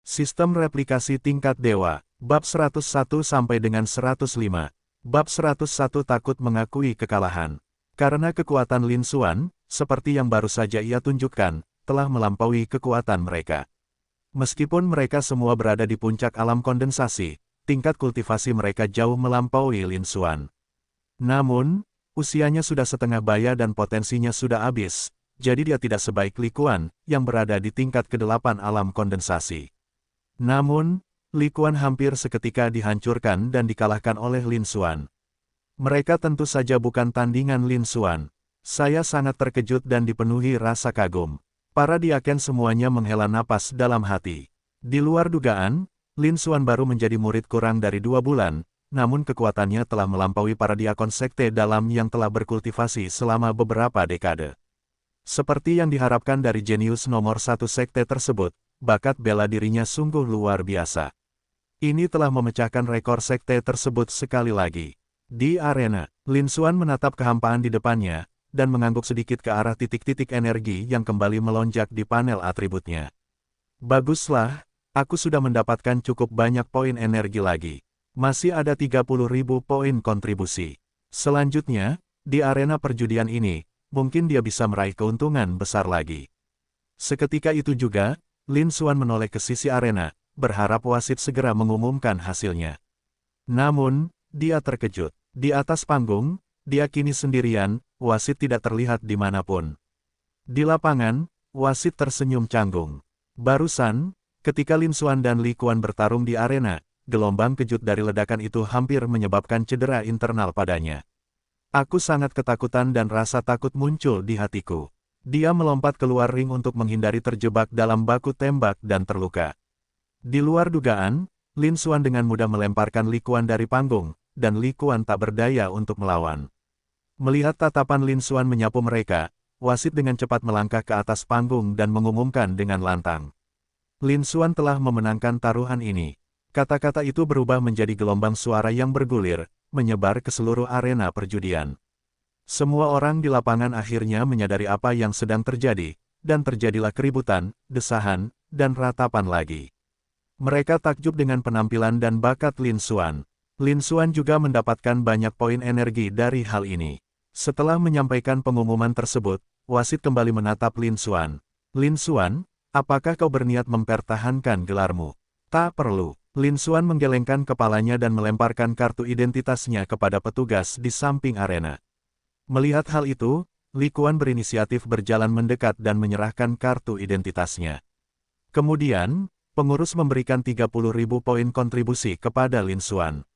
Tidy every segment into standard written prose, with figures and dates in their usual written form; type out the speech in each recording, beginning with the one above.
Sistem replikasi tingkat dewa, bab 101 sampai dengan 105. Bab 101 takut mengakui kekalahan. Karena kekuatan Lin Xuan, seperti yang baru saja ia tunjukkan, telah melampaui kekuatan mereka. Meskipun mereka semua berada di puncak alam kondensasi, tingkat kultivasi mereka jauh melampaui Lin Xuan. Namun, usianya sudah setengah baya dan potensinya sudah habis, jadi dia tidak sebaik Li Quan, yang berada di tingkat ke-8 alam kondensasi. Namun, Li Quan hampir seketika dihancurkan dan dikalahkan oleh Lin Xuan. Mereka tentu saja bukan tandingan Lin Xuan. Saya sangat terkejut dan dipenuhi rasa kagum. Para diaken semuanya menghela napas dalam hati. Di luar dugaan, Lin Xuan baru menjadi murid kurang dari 2 bulan, namun kekuatannya telah melampaui para diakon sekte dalam yang telah berkultivasi selama beberapa dekade. Seperti yang diharapkan dari jenius nomor 1 sekte tersebut, bakat bela dirinya sungguh luar biasa. Ini telah memecahkan rekor sekte tersebut sekali lagi. Di arena, Lin Xuan menatap kehampaan di depannya, dan mengangguk sedikit ke arah titik-titik energi yang kembali melonjak di panel atributnya. Baguslah, aku sudah mendapatkan cukup banyak poin energi lagi. Masih ada 30.000 poin kontribusi. Selanjutnya, di arena perjudian ini, mungkin dia bisa meraih keuntungan besar lagi. Seketika itu juga, Lin Xuan menoleh ke sisi arena, berharap wasit segera mengumumkan hasilnya. Namun, dia terkejut. Di atas panggung, dia kini sendirian, wasit tidak terlihat dimanapun. Di lapangan, wasit tersenyum canggung. Barusan, ketika Lin Xuan dan Li Quan bertarung di arena, gelombang kejut dari ledakan itu hampir menyebabkan cedera internal padanya. Aku sangat ketakutan dan rasa takut muncul di hatiku. Dia melompat keluar ring untuk menghindari terjebak dalam baku tembak dan terluka. Di luar dugaan, Lin Xuan dengan mudah melemparkan Li Quan dari panggung, dan Li Quan tak berdaya untuk melawan. Melihat tatapan Lin Xuan menyapu mereka, wasit dengan cepat melangkah ke atas panggung dan mengumumkan dengan lantang. Lin Xuan telah memenangkan taruhan ini. Kata-kata itu berubah menjadi gelombang suara yang bergulir, menyebar ke seluruh arena perjudian. Semua orang di lapangan akhirnya menyadari apa yang sedang terjadi, dan terjadilah keributan, desahan, dan ratapan lagi. Mereka takjub dengan penampilan dan bakat Lin Xuan. Lin Xuan juga mendapatkan banyak poin energi dari hal ini. Setelah menyampaikan pengumuman tersebut, wasit kembali menatap Lin Xuan. Lin Xuan, apakah kau berniat mempertahankan gelarmu? Tak perlu. Lin Xuan menggelengkan kepalanya dan melemparkan kartu identitasnya kepada petugas di samping arena. Melihat hal itu, Li Quan berinisiatif berjalan mendekat dan menyerahkan kartu identitasnya. Kemudian, pengurus memberikan 30.000 poin kontribusi kepada Lin Xuan.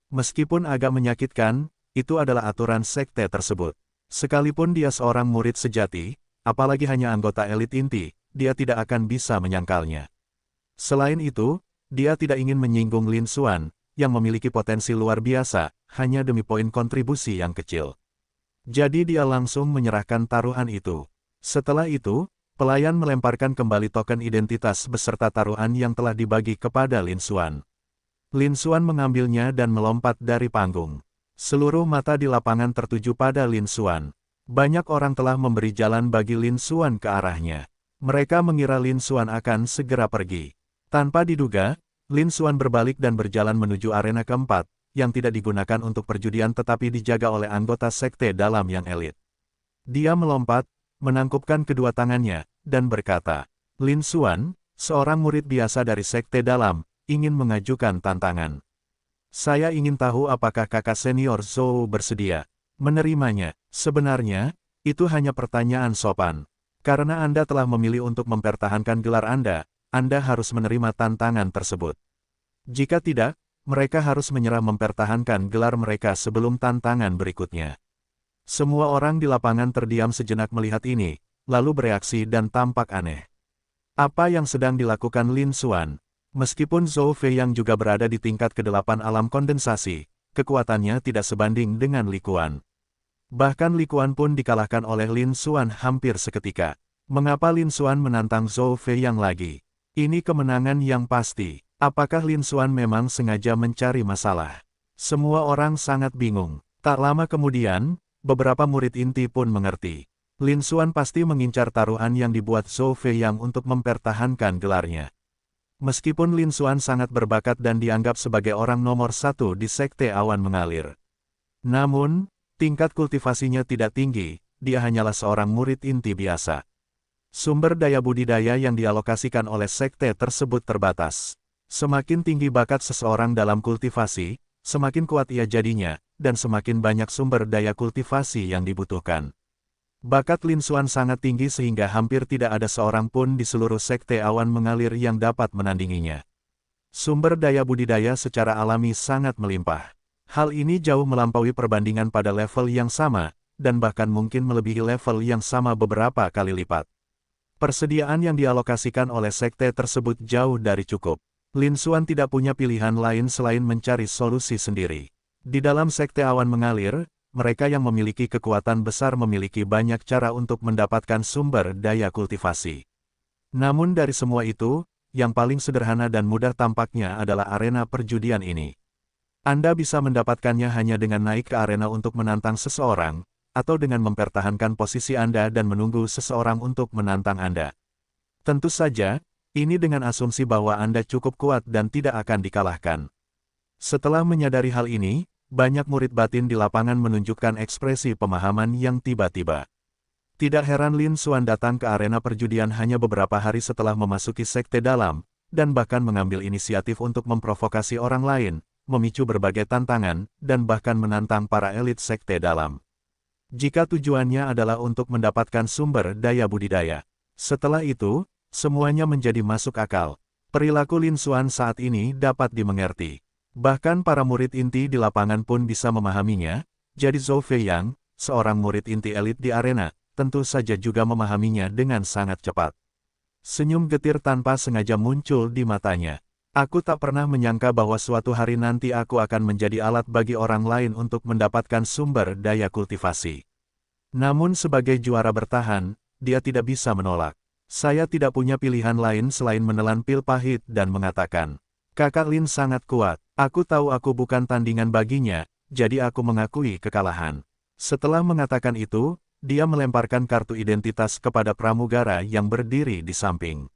Meskipun agak menyakitkan, itu adalah aturan sekte tersebut. Sekalipun dia seorang murid sejati, apalagi hanya anggota elit inti, dia tidak akan bisa menyangkalnya. Selain itu, dia tidak ingin menyinggung Lin Xuan, yang memiliki potensi luar biasa, hanya demi poin kontribusi yang kecil. Jadi dia langsung menyerahkan taruhan itu. Setelah itu, pelayan melemparkan kembali token identitas beserta taruhan yang telah dibagi kepada Lin Xuan. Lin Xuan mengambilnya dan melompat dari panggung. Seluruh mata di lapangan tertuju pada Lin Xuan. Banyak orang telah memberi jalan bagi Lin Xuan ke arahnya. Mereka mengira Lin Xuan akan segera pergi. Tanpa diduga, Lin Xuan berbalik dan berjalan menuju arena keempat, yang tidak digunakan untuk perjudian tetapi dijaga oleh anggota sekte dalam yang elit. Dia melompat, menangkupkan kedua tangannya, dan berkata, Lin Xuan, seorang murid biasa dari sekte dalam, ingin mengajukan tantangan. Saya ingin tahu apakah kakak senior Zhou bersedia menerimanya. Sebenarnya, itu hanya pertanyaan sopan. Karena Anda telah memilih untuk mempertahankan gelar Anda harus menerima tantangan tersebut. Jika tidak, mereka harus menyerah mempertahankan gelar mereka sebelum tantangan berikutnya. Semua orang di lapangan terdiam sejenak melihat ini, lalu bereaksi dan tampak aneh. Apa yang sedang dilakukan Lin Xuan? Meskipun Zhou Fei yang juga berada di tingkat ke-8 alam kondensasi, kekuatannya tidak sebanding dengan Li Quan. Bahkan Li Quan pun dikalahkan oleh Lin Xuan hampir seketika. Mengapa Lin Xuan menantang Zhou Fei yang lagi? Ini kemenangan yang pasti. Apakah Lin Xuan memang sengaja mencari masalah? Semua orang sangat bingung. Tak lama kemudian, beberapa murid inti pun mengerti. Lin Xuan pasti mengincar taruhan yang dibuat Zhou Fei yang untuk mempertahankan gelarnya. Meskipun Lin Xuan sangat berbakat dan dianggap sebagai orang nomor satu di Sekte Awan Mengalir. Namun, tingkat kultivasinya tidak tinggi, dia hanyalah seorang murid inti biasa. Sumber daya budidaya yang dialokasikan oleh sekte tersebut terbatas. Semakin tinggi bakat seseorang dalam kultivasi, semakin kuat ia jadinya, dan semakin banyak sumber daya kultivasi yang dibutuhkan. Bakat Lin Xuan sangat tinggi sehingga hampir tidak ada seorang pun di seluruh Sekte Awan Mengalir yang dapat menandinginya. Sumber daya budidaya secara alami sangat melimpah. Hal ini jauh melampaui perbandingan pada level yang sama, dan bahkan mungkin melebihi level yang sama beberapa kali lipat. Persediaan yang dialokasikan oleh sekte tersebut jauh dari cukup. Lin Xuan tidak punya pilihan lain selain mencari solusi sendiri. Di dalam Sekte Awan Mengalir, mereka yang memiliki kekuatan besar memiliki banyak cara untuk mendapatkan sumber daya kultivasi. Namun dari semua itu, yang paling sederhana dan mudah tampaknya adalah arena perjudian ini. Anda bisa mendapatkannya hanya dengan naik ke arena untuk menantang seseorang, atau dengan mempertahankan posisi Anda dan menunggu seseorang untuk menantang Anda. Tentu saja, ini dengan asumsi bahwa Anda cukup kuat dan tidak akan dikalahkan. Setelah menyadari hal ini, banyak murid batin di lapangan menunjukkan ekspresi pemahaman yang tiba-tiba. Tidak heran Lin Xuan datang ke arena perjudian hanya beberapa hari setelah memasuki sekte dalam, dan bahkan mengambil inisiatif untuk memprovokasi orang lain, memicu berbagai tantangan, dan bahkan menantang para elit sekte dalam. Jika tujuannya adalah untuk mendapatkan sumber daya budidaya. Setelah itu, semuanya menjadi masuk akal. Perilaku Lin Xuan saat ini dapat dimengerti. Bahkan para murid inti di lapangan pun bisa memahaminya, jadi Zhou Feiyang, seorang murid inti elit di arena, tentu saja juga memahaminya dengan sangat cepat. Senyum getir tanpa sengaja muncul di matanya. Aku tak pernah menyangka bahwa suatu hari nanti aku akan menjadi alat bagi orang lain untuk mendapatkan sumber daya kultivasi. Namun sebagai juara bertahan, dia tidak bisa menolak. Saya tidak punya pilihan lain selain menelan pil pahit dan mengatakan, "Kakak Lin sangat kuat. Aku tahu aku bukan tandingan baginya, jadi aku mengakui kekalahan." Setelah mengatakan itu, dia melemparkan kartu identitas kepada pramugara yang berdiri di samping.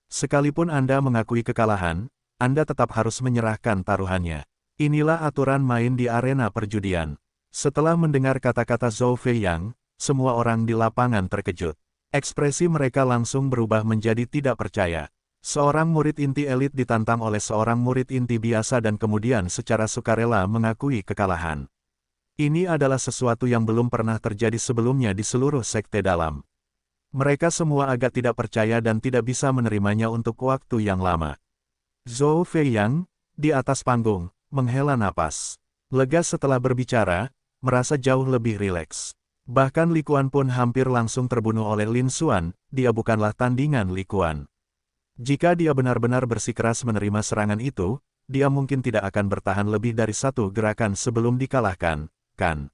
Sekalipun Anda mengakui kekalahan, Anda tetap harus menyerahkan taruhannya. Inilah aturan main di arena perjudian. Setelah mendengar kata-kata Zhou Feiyang, semua orang di lapangan terkejut. Ekspresi mereka langsung berubah menjadi tidak percaya. Seorang murid inti elit ditantang oleh seorang murid inti biasa dan kemudian secara sukarela mengakui kekalahan. Ini adalah sesuatu yang belum pernah terjadi sebelumnya di seluruh sekte dalam. Mereka semua agak tidak percaya dan tidak bisa menerimanya untuk waktu yang lama. Zhou Feiyang, di atas panggung, menghela napas. Lega setelah berbicara, merasa jauh lebih rileks. Bahkan Li Quan pun hampir langsung terbunuh oleh Lin Xuan, dia bukanlah tandingan Li Quan. Jika dia benar-benar bersikeras menerima serangan itu, dia mungkin tidak akan bertahan lebih dari satu gerakan sebelum dikalahkan, kan?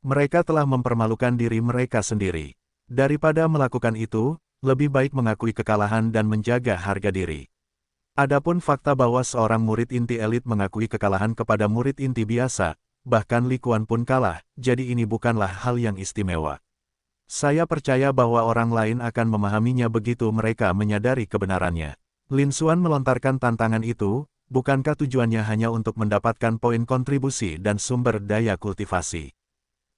Mereka telah mempermalukan diri mereka sendiri. Daripada melakukan itu, lebih baik mengakui kekalahan dan menjaga harga diri. Adapun fakta bahwa seorang murid inti elit mengakui kekalahan kepada murid inti biasa, bahkan Li Quan pun kalah, jadi ini bukanlah hal yang istimewa. Saya percaya bahwa orang lain akan memahaminya begitu mereka menyadari kebenarannya. Lin Xuan melontarkan tantangan itu, bukankah tujuannya hanya untuk mendapatkan poin kontribusi dan sumber daya kultivasi?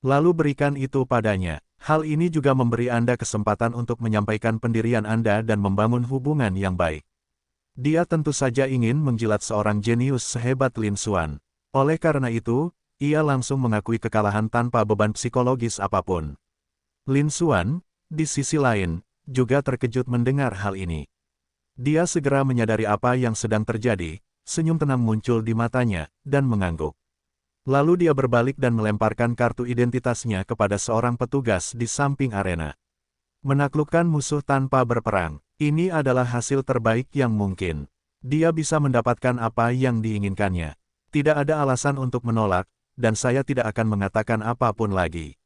Lalu berikan itu padanya. Hal ini juga memberi Anda kesempatan untuk menyampaikan pendirian Anda dan membangun hubungan yang baik. Dia tentu saja ingin menjilat seorang jenius sehebat Lin Xuan. Oleh karena itu, ia langsung mengakui kekalahan tanpa beban psikologis apapun. Lin Xuan, di sisi lain, juga terkejut mendengar hal ini. Dia segera menyadari apa yang sedang terjadi, senyum tenang muncul di matanya, dan mengangguk. Lalu dia berbalik dan melemparkan kartu identitasnya kepada seorang petugas di samping arena. Menaklukkan musuh tanpa berperang, ini adalah hasil terbaik yang mungkin. Dia bisa mendapatkan apa yang diinginkannya. Tidak ada alasan untuk menolak, dan saya tidak akan mengatakan apapun lagi.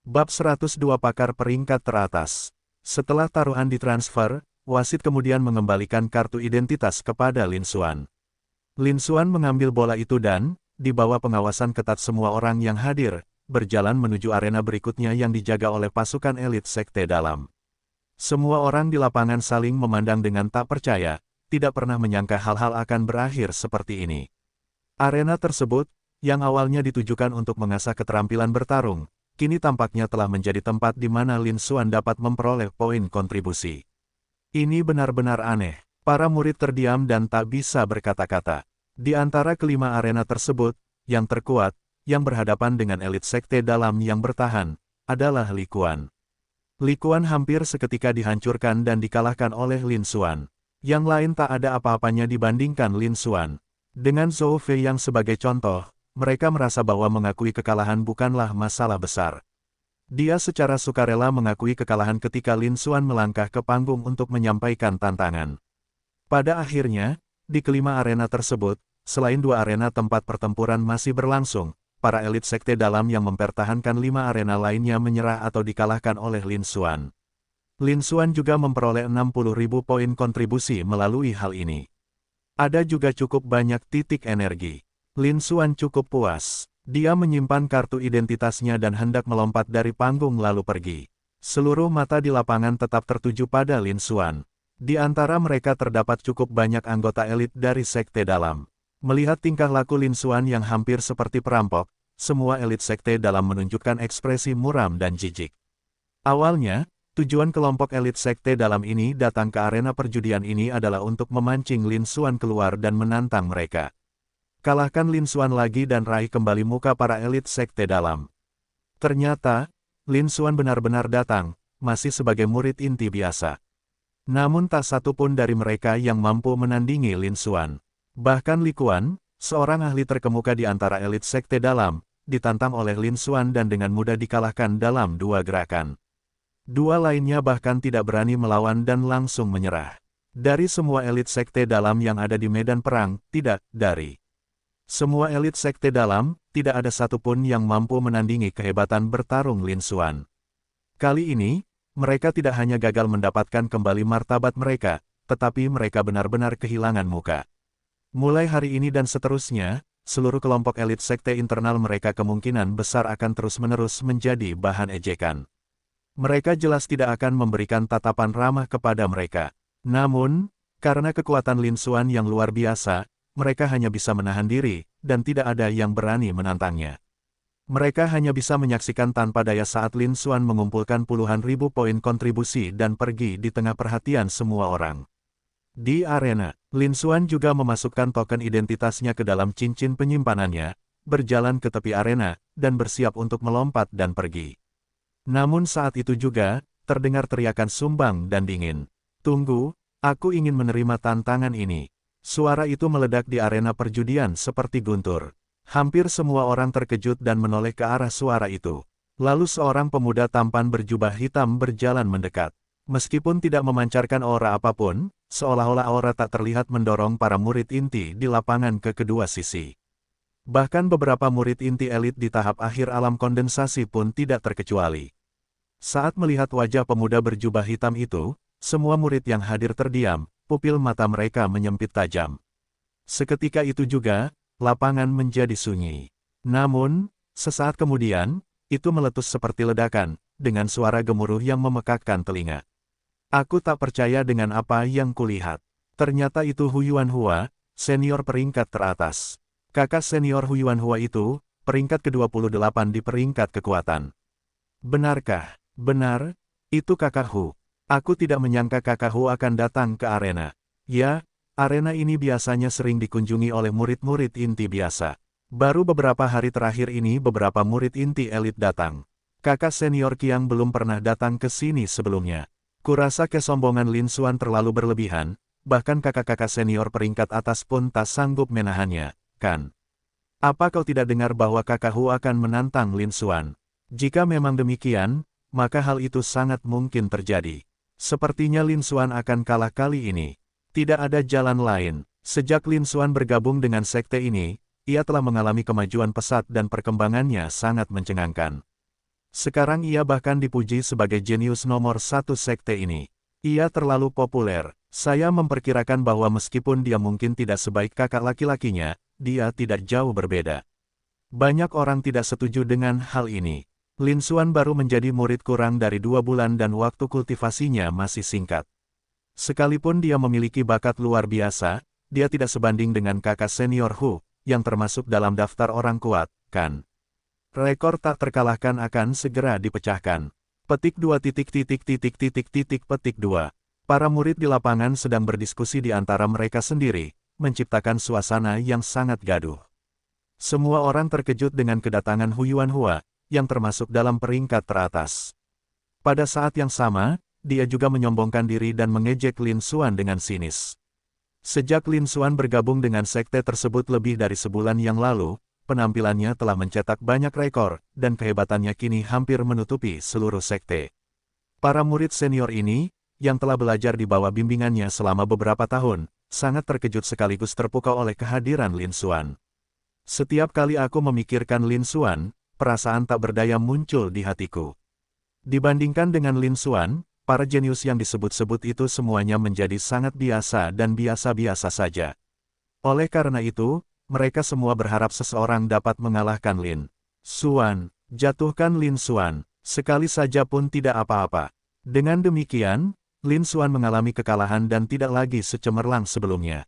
Bab 102 Pakar Peringkat Teratas. Setelah taruhan ditransfer, wasit kemudian mengembalikan kartu identitas kepada Lin Xuan. Lin Xuan mengambil bola itu dan, di bawah pengawasan ketat semua orang yang hadir, berjalan menuju arena berikutnya yang dijaga oleh pasukan elit sekte dalam. Semua orang di lapangan saling memandang dengan tak percaya, tidak pernah menyangka hal-hal akan berakhir seperti ini. Arena tersebut, yang awalnya ditujukan untuk mengasah keterampilan bertarung, kini tampaknya telah menjadi tempat di mana Lin Xuan dapat memperoleh poin kontribusi. Ini benar-benar aneh. Para murid terdiam dan tak bisa berkata-kata. Di antara kelima arena tersebut, yang terkuat, yang berhadapan dengan elit sekte dalam yang bertahan, adalah Li Quan. Li Quan hampir seketika dihancurkan dan dikalahkan oleh Lin Xuan. Yang lain tak ada apa-apanya dibandingkan Lin Xuan. Dengan Zhou Fei yang sebagai contoh, mereka merasa bahwa mengakui kekalahan bukanlah masalah besar. Dia secara sukarela mengakui kekalahan ketika Lin Xuan melangkah ke panggung untuk menyampaikan tantangan. Pada akhirnya, di kelima arena tersebut, selain dua arena tempat pertempuran masih berlangsung, para elit sekte dalam yang mempertahankan 5 arena lainnya menyerah atau dikalahkan oleh Lin Xuan. Lin Xuan juga memperoleh 60.000 poin kontribusi melalui hal ini. Ada juga cukup banyak titik energi. Lin Xuan cukup puas. Dia menyimpan kartu identitasnya dan hendak melompat dari panggung lalu pergi. Seluruh mata di lapangan tetap tertuju pada Lin Xuan. Di antara mereka terdapat cukup banyak anggota elit dari sekte dalam. Melihat tingkah laku Lin Xuan yang hampir seperti perampok, semua elit sekte dalam menunjukkan ekspresi muram dan jijik. Awalnya, tujuan kelompok elit sekte dalam ini datang ke arena perjudian ini adalah untuk memancing Lin Xuan keluar dan menantang mereka. Kalahkan Lin Xuan lagi dan raih kembali muka para elit sekte dalam. Ternyata, Lin Xuan benar-benar datang, masih sebagai murid inti biasa. Namun tak satu pun dari mereka yang mampu menandingi Lin Xuan. Bahkan Li Quan, seorang ahli terkemuka di antara elit sekte dalam, ditantang oleh Lin Xuan dan dengan mudah dikalahkan dalam 2 gerakan. 2 lainnya bahkan tidak berani melawan dan langsung menyerah. Dari semua elit sekte dalam yang ada di medan perang, tidak, dari semua elit sekte dalam, tidak ada satupun yang mampu menandingi kehebatan bertarung Lin Xuan. Kali ini, mereka tidak hanya gagal mendapatkan kembali martabat mereka, tetapi mereka benar-benar kehilangan muka. Mulai hari ini dan seterusnya, seluruh kelompok elit sekte internal mereka kemungkinan besar akan terus-menerus menjadi bahan ejekan. Mereka jelas tidak akan memberikan tatapan ramah kepada mereka. Namun, karena kekuatan Lin Xuan yang luar biasa, mereka hanya bisa menahan diri, dan tidak ada yang berani menantangnya. Mereka hanya bisa menyaksikan tanpa daya saat Lin Xuan mengumpulkan puluhan ribu poin kontribusi dan pergi di tengah perhatian semua orang. Di arena, Lin Xuan juga memasukkan token identitasnya ke dalam cincin penyimpanannya, berjalan ke tepi arena, dan bersiap untuk melompat dan pergi. Namun saat itu juga, terdengar teriakan sumbang dan dingin. "Tunggu, aku ingin menerima tantangan ini." Suara itu meledak di arena perjudian seperti guntur. Hampir semua orang terkejut dan menoleh ke arah suara itu. Lalu seorang pemuda tampan berjubah hitam berjalan mendekat. Meskipun tidak memancarkan aura apapun, seolah-olah aura tak terlihat mendorong para murid inti di lapangan ke kedua sisi. Bahkan beberapa murid inti elit di tahap akhir alam kondensasi pun tidak terkecuali. Saat melihat wajah pemuda berjubah hitam itu, semua murid yang hadir terdiam. Pupil mata mereka menyempit tajam. Seketika itu juga, lapangan menjadi sunyi. Namun, sesaat kemudian, itu meletus seperti ledakan, dengan suara gemuruh yang memekakkan telinga. Aku tak percaya dengan apa yang kulihat. Ternyata itu Hu Yuanhua, senior peringkat teratas. Kakak senior Hu Yuanhua itu, peringkat ke-28 di peringkat kekuatan. Benarkah? Benar, itu kakak Hu. Aku tidak menyangka kakak Hu akan datang ke arena. Ya, arena ini biasanya sering dikunjungi oleh murid-murid inti biasa. Baru beberapa hari terakhir ini beberapa murid inti elit datang. Kakak senior Qiang belum pernah datang ke sini sebelumnya. Kurasa kesombongan Lin Xuan terlalu berlebihan, bahkan kakak-kakak senior peringkat atas pun tak sanggup menahannya, kan? Apa kau tidak dengar bahwa kakak Hu akan menantang Lin Xuan? Jika memang demikian, maka hal itu sangat mungkin terjadi. Sepertinya Lin Xuan akan kalah kali ini. Tidak ada jalan lain. Sejak Lin Xuan bergabung dengan sekte ini, ia telah mengalami kemajuan pesat dan perkembangannya sangat mencengangkan. Sekarang ia bahkan dipuji sebagai jenius nomor 1 sekte ini. Ia terlalu populer. Saya memperkirakan bahwa meskipun dia mungkin tidak sebaik kakak laki-lakinya, dia tidak jauh berbeda. Banyak orang tidak setuju dengan hal ini. Lin Xuan baru menjadi murid kurang dari 2 bulan dan waktu kultivasinya masih singkat. Sekalipun dia memiliki bakat luar biasa, dia tidak sebanding dengan kakak senior Hu, yang termasuk dalam daftar orang kuat, kan? Rekor tak terkalahkan akan segera dipecahkan. Petik 2 petik 2. Para murid di lapangan sedang berdiskusi di antara mereka sendiri, menciptakan suasana yang sangat gaduh. Semua orang terkejut dengan kedatangan Hu Yuanhua, yang termasuk dalam peringkat teratas. Pada saat yang sama, dia juga menyombongkan diri dan mengejek Lin Xuan dengan sinis. Sejak Lin Xuan bergabung dengan sekte tersebut lebih dari sebulan yang lalu, penampilannya telah mencetak banyak rekor, dan kehebatannya kini hampir menutupi seluruh sekte. Para murid senior ini, yang telah belajar di bawah bimbingannya selama beberapa tahun, sangat terkejut sekaligus terpukau oleh kehadiran Lin Xuan. Setiap kali aku memikirkan Lin Xuan, perasaan tak berdaya muncul di hatiku. Dibandingkan dengan Lin Xuan, para jenius yang disebut-sebut itu semuanya menjadi sangat biasa dan biasa-biasa saja. Oleh karena itu, mereka semua berharap seseorang dapat mengalahkan Lin Xuan, jatuhkan Lin Xuan, sekali saja pun tidak apa-apa. Dengan demikian, Lin Xuan mengalami kekalahan dan tidak lagi secemerlang sebelumnya.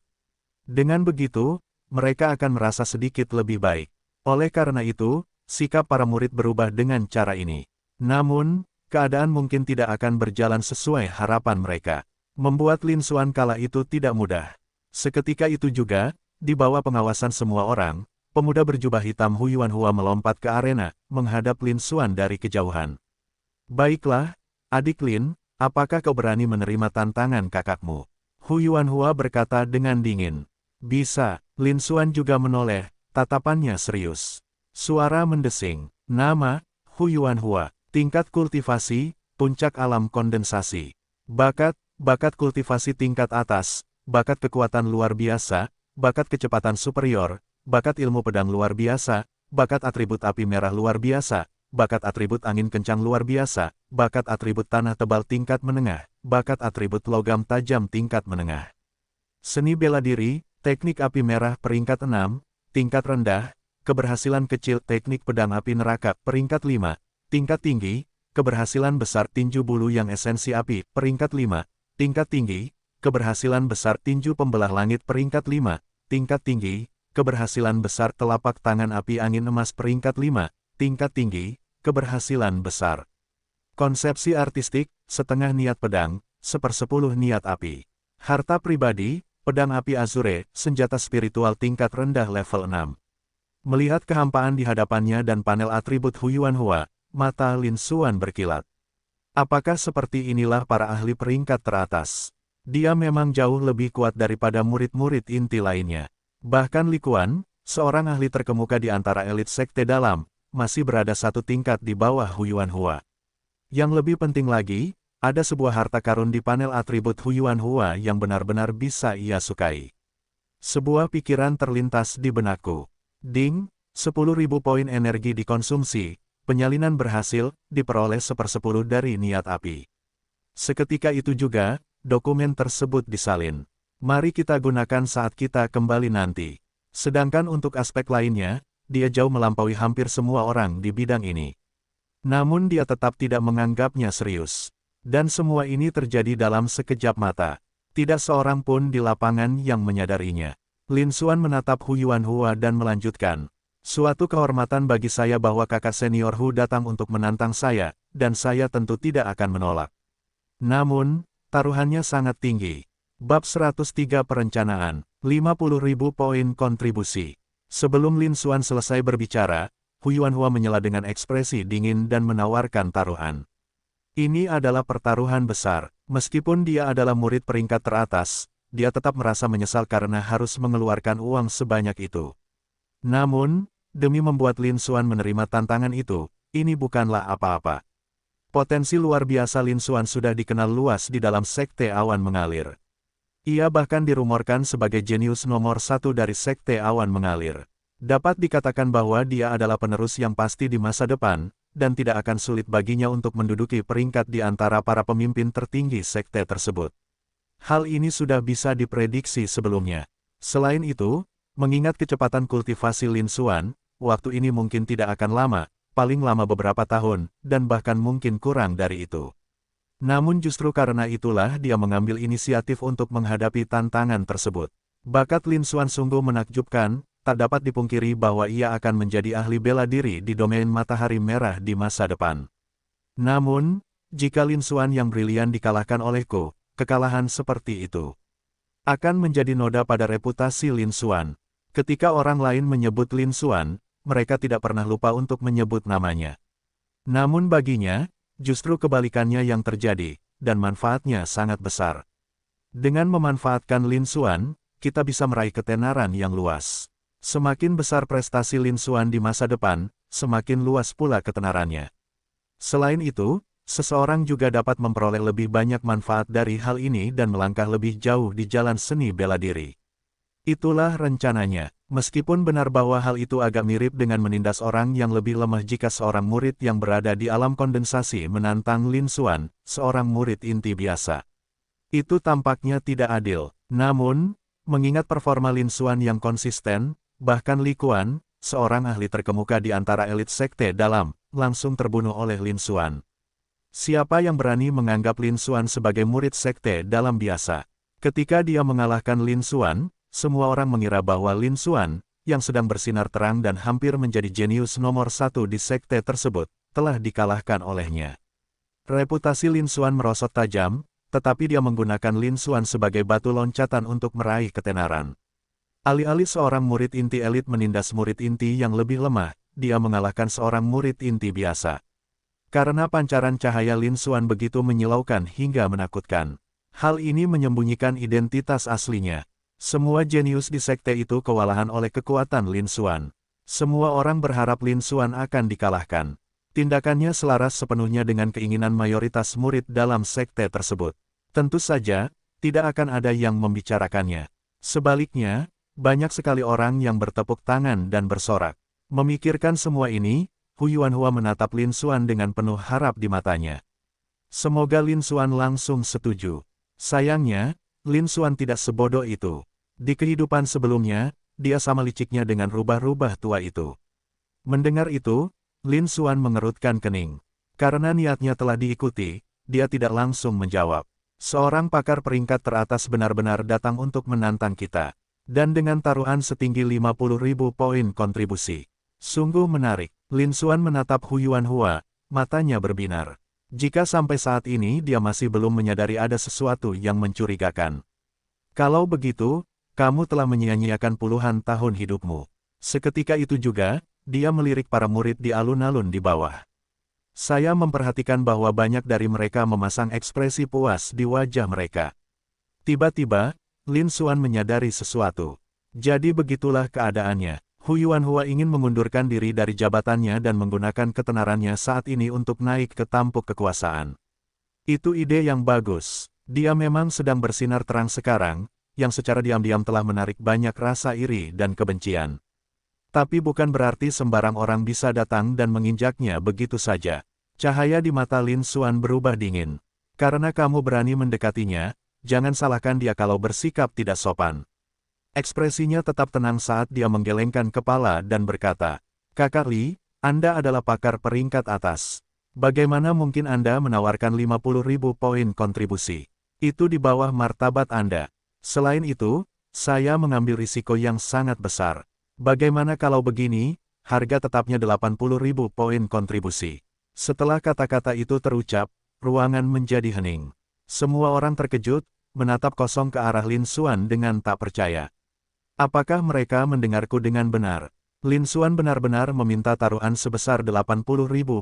Dengan begitu, mereka akan merasa sedikit lebih baik. Oleh karena itu, sikap para murid berubah dengan cara ini. Namun, keadaan mungkin tidak akan berjalan sesuai harapan mereka. Membuat Lin Xuan kalah itu tidak mudah. Seketika itu juga, di bawah pengawasan semua orang, pemuda berjubah hitam Hu Yuanhua melompat ke arena, menghadap Lin Xuan dari kejauhan. Baiklah, adik Lin, apakah kau berani menerima tantangan kakakmu? Hu Yuanhua berkata dengan dingin. Bisa, Lin Xuan juga menoleh, tatapannya serius. Suara mendesing. Nama, Hu Yuanhua. Tingkat kultivasi, puncak alam kondensasi. Bakat kultivasi tingkat atas, bakat kekuatan luar biasa, bakat kecepatan superior, bakat ilmu pedang luar biasa, bakat atribut api merah luar biasa, bakat atribut angin kencang luar biasa, bakat atribut tanah tebal tingkat menengah, bakat atribut logam tajam tingkat menengah. Seni bela diri, teknik api merah peringkat 6, tingkat rendah, keberhasilan kecil teknik pedang api neraka peringkat 5. Tingkat tinggi, keberhasilan besar tinju bulu yang esensi api, peringkat 5. Tingkat tinggi, keberhasilan besar tinju pembelah langit peringkat 5. Tingkat tinggi, keberhasilan besar telapak tangan api angin emas peringkat 5. Tingkat tinggi, keberhasilan besar. Konsepsi artistik, setengah niat pedang, 1/10 niat api. Harta pribadi, pedang api azure, senjata spiritual tingkat rendah level 6. Melihat kehampaan di hadapannya dan panel atribut Hu Yuanhua, mata Lin Xuan berkilat. Apakah seperti inilah para ahli peringkat teratas? Dia memang jauh lebih kuat daripada murid-murid inti lainnya. Bahkan Li Quan, seorang ahli terkemuka di antara elit sekte dalam, masih berada satu tingkat di bawah Hu Yuanhua. Yang lebih penting lagi, ada sebuah harta karun di panel atribut Hu Yuanhua yang benar-benar bisa ia sukai. Sebuah pikiran terlintas di benakku. Ding, 10.000 poin energi dikonsumsi. Penyalinan berhasil, diperoleh 1/10 dari niat api. Seketika itu juga, dokumen tersebut disalin. Mari kita gunakan saat kita kembali nanti. Sedangkan untuk aspek lainnya, dia jauh melampaui hampir semua orang di bidang ini. Namun dia tetap tidak menganggapnya serius. Dan semua ini terjadi dalam sekejap mata. Tidak seorang pun di lapangan yang menyadarinya. Lin Xuan menatap Hu Yuanhua dan melanjutkan. Suatu kehormatan bagi saya bahwa kakak senior Hu datang untuk menantang saya, dan saya tentu tidak akan menolak. Namun, taruhannya sangat tinggi. Bab 103 Perencanaan, 50.000 poin kontribusi. Sebelum Lin Xuan selesai berbicara, Hu Yuanhua menyela dengan ekspresi dingin dan menawarkan taruhan. Ini adalah pertaruhan besar, meskipun dia adalah murid peringkat teratas, dia tetap merasa menyesal karena harus mengeluarkan uang sebanyak itu. Namun, demi membuat Lin Xuan menerima tantangan itu, ini bukanlah apa-apa. Potensi luar biasa Lin Xuan sudah dikenal luas di dalam sekte awan mengalir. Ia bahkan dirumorkan sebagai jenius nomor 1 dari sekte awan mengalir. Dapat dikatakan bahwa dia adalah penerus yang pasti di masa depan, dan tidak akan sulit baginya untuk menduduki peringkat di antara para pemimpin tertinggi sekte tersebut. Hal ini sudah bisa diprediksi sebelumnya. Selain itu, mengingat kecepatan kultivasi Lin Xuan, waktu ini mungkin tidak akan lama, paling lama beberapa tahun, dan bahkan mungkin kurang dari itu. Namun justru karena itulah dia mengambil inisiatif untuk menghadapi tantangan tersebut. Bakat Lin Xuan sungguh menakjubkan, tak dapat dipungkiri bahwa ia akan menjadi ahli bela diri di domain matahari merah di masa depan. Namun, jika Lin Xuan yang brilian dikalahkan olehku, kekalahan seperti itu akan menjadi noda pada reputasi Lin Xuan. Ketika orang lain menyebut Lin Xuan, mereka tidak pernah lupa untuk menyebut namanya. Namun baginya, justru kebalikannya yang terjadi, dan manfaatnya sangat besar. Dengan memanfaatkan Lin Xuan, kita bisa meraih ketenaran yang luas. Semakin besar prestasi Lin Xuan di masa depan, semakin luas pula ketenarannya. Selain itu, seseorang juga dapat memperoleh lebih banyak manfaat dari hal ini dan melangkah lebih jauh di jalan seni bela diri. Itulah rencananya, meskipun benar bahwa hal itu agak mirip dengan menindas orang yang lebih lemah jika seorang murid yang berada di alam kondensasi menantang Lin Xuan, seorang murid inti biasa. Itu tampaknya tidak adil. Namun, mengingat performa Lin Xuan yang konsisten, bahkan Li Quan, seorang ahli terkemuka di antara elit sekte dalam, langsung terbunuh oleh Lin Xuan. Siapa yang berani menganggap Lin Xuan sebagai murid sekte dalam biasa? Ketika dia mengalahkan Lin Xuan, semua orang mengira bahwa Lin Xuan, yang sedang bersinar terang dan hampir menjadi jenius nomor satu di sekte tersebut, telah dikalahkan olehnya. Reputasi Lin Xuan merosot tajam, tetapi dia menggunakan Lin Xuan sebagai batu loncatan untuk meraih ketenaran. Alih-alih seorang murid inti elit menindas murid inti yang lebih lemah, dia mengalahkan seorang murid inti biasa. Karena pancaran cahaya Lin Xuan begitu menyilaukan hingga menakutkan. Hal ini menyembunyikan identitas aslinya. Semua jenius di sekte itu kewalahan oleh kekuatan Lin Xuan. Semua orang berharap Lin Xuan akan dikalahkan. Tindakannya selaras sepenuhnya dengan keinginan mayoritas murid dalam sekte tersebut. Tentu saja, tidak akan ada yang membicarakannya. Sebaliknya, banyak sekali orang yang bertepuk tangan dan bersorak. Memikirkan semua ini, Hu Yuanhua menatap Lin Xuan dengan penuh harap di matanya. Semoga Lin Xuan langsung setuju. Sayangnya, Lin Xuan tidak sebodoh itu. Di kehidupan sebelumnya, dia sama liciknya dengan rubah-rubah tua itu. Mendengar itu, Lin Xuan mengerutkan kening. Karena niatnya telah diikuti, dia tidak langsung menjawab. Seorang pakar peringkat teratas benar-benar datang untuk menantang kita. Dan dengan taruhan setinggi 50.000 poin kontribusi. Sungguh menarik. Lin Xuan menatap Hu Yuanhua, matanya berbinar. Jika sampai saat ini dia masih belum menyadari ada sesuatu yang mencurigakan. Kalau begitu, kamu telah menyia-nyiakan puluhan tahun hidupmu. Seketika itu juga, dia melirik para murid di alun-alun di bawah. Saya memperhatikan bahwa banyak dari mereka memasang ekspresi puas di wajah mereka. Tiba-tiba, Lin Xuan menyadari sesuatu. Jadi begitulah keadaannya. Hu Yuanhua ingin mengundurkan diri dari jabatannya dan menggunakan ketenarannya saat ini untuk naik ke tampuk kekuasaan. Itu ide yang bagus. Dia memang sedang bersinar terang sekarang, yang secara diam-diam telah menarik banyak rasa iri dan kebencian. Tapi bukan berarti sembarang orang bisa datang dan menginjaknya begitu saja. Cahaya di mata Lin Xuan berubah dingin. Karena kamu berani mendekatinya, jangan salahkan dia kalau bersikap tidak sopan. Ekspresinya tetap tenang saat dia menggelengkan kepala dan berkata, Kakak Li, Anda adalah pakar peringkat atas. Bagaimana mungkin Anda menawarkan 50.000 poin kontribusi? Itu di bawah martabat Anda. Selain itu, saya mengambil risiko yang sangat besar. Bagaimana kalau begini, harga tetapnya 80.000 poin kontribusi. Setelah kata-kata itu terucap, ruangan menjadi hening. Semua orang terkejut, menatap kosong ke arah Lin Xuan dengan tak percaya. Apakah mereka mendengarku dengan benar? Lin Xuan benar-benar meminta taruhan sebesar 80.000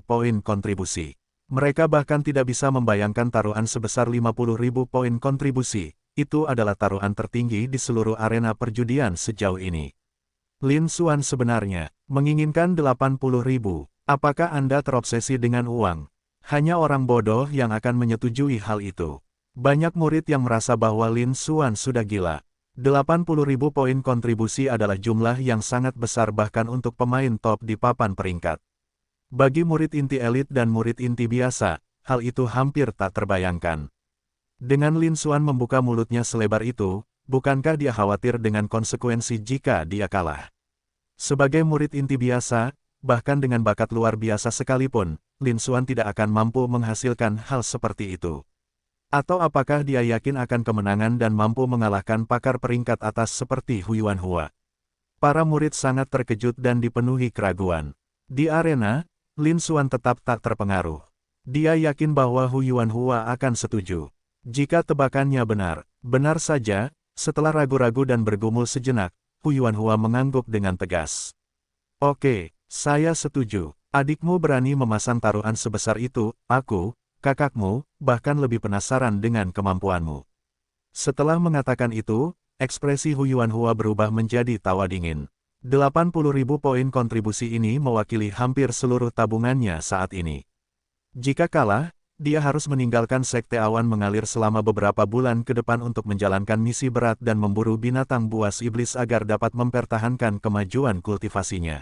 poin kontribusi. Mereka bahkan tidak bisa membayangkan taruhan sebesar 50.000 poin kontribusi. Itu adalah taruhan tertinggi di seluruh arena perjudian sejauh ini. Lin Xuan sebenarnya menginginkan 80.000. Apakah Anda terobsesi dengan uang? Hanya orang bodoh yang akan menyetujui hal itu. Banyak murid yang merasa bahwa Lin Xuan sudah gila. 80.000 poin kontribusi adalah jumlah yang sangat besar bahkan untuk pemain top di papan peringkat. Bagi murid inti elit dan murid inti biasa, hal itu hampir tak terbayangkan. Dengan Lin Xuan membuka mulutnya selebar itu, bukankah dia khawatir dengan konsekuensi jika dia kalah? Sebagai murid inti biasa, bahkan dengan bakat luar biasa sekalipun, Lin Xuan tidak akan mampu menghasilkan hal seperti itu. Atau apakah dia yakin akan kemenangan dan mampu mengalahkan pakar peringkat atas seperti Hu Yuanhua? Para murid sangat terkejut dan dipenuhi keraguan. Di arena, Lin Xuan tetap tak terpengaruh. Dia yakin bahwa Hu Yuanhua akan setuju. Jika tebakannya benar, benar saja, setelah ragu-ragu dan bergumul sejenak, Hu Yuanhua mengangguk dengan tegas. Oke, saya setuju. Adikmu berani memasang taruhan sebesar itu, aku, kakakmu, bahkan lebih penasaran dengan kemampuanmu. Setelah mengatakan itu, ekspresi Hu Yuanhua berubah menjadi tawa dingin. 80.000 poin kontribusi ini mewakili hampir seluruh tabungannya saat ini. Jika kalah, dia harus meninggalkan Sekte Awan Mengalir selama beberapa bulan ke depan untuk menjalankan misi berat dan memburu binatang buas iblis agar dapat mempertahankan kemajuan kultivasinya.